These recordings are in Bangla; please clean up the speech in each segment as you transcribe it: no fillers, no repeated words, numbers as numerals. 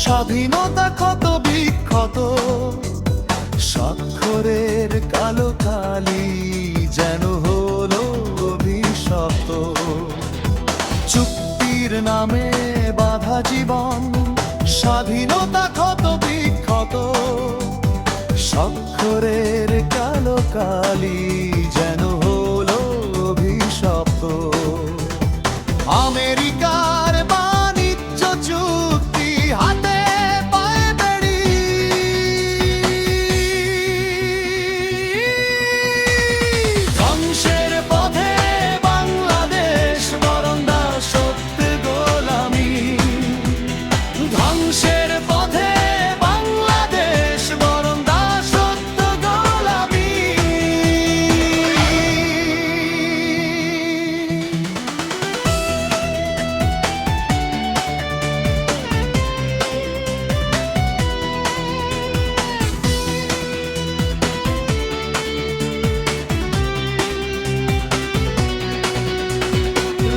স্বাধীনতা ক্ষত বিক্ষত, স্বাক্ষরের কালো কালি যেন হলো অভিশপ্ত। চুক্তির নামে বাধা জীবন, স্বাধীনতা ক্ষত বিক্ষত, স্বাক্ষরের কালো কালি যেন হলো অভিশপ্ত। আমেরিকার বাণিজ্য চুক্তি হাতে পায়ে বেড়ি, ধ্বংসের পথে বাংলাদেশ বরং দাসত্ব গোলামি। ধ্বংসের পথে বাংলাদেশ বরং দাসত্ব গোলামি।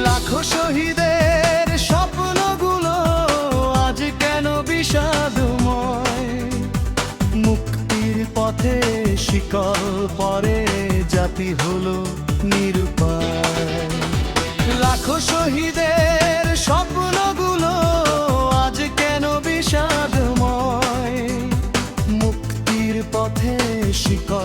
লাখো শহীদের স্বপ্নগুলো আজ কেন বিষাদময়? মুক্তির পথে শিকল পরে জাতি হলো নিরুপায়। লাখো শহীদের স্বপ্নগুলো আজ কেন বিষাদময়? মুক্তির পথে শিকল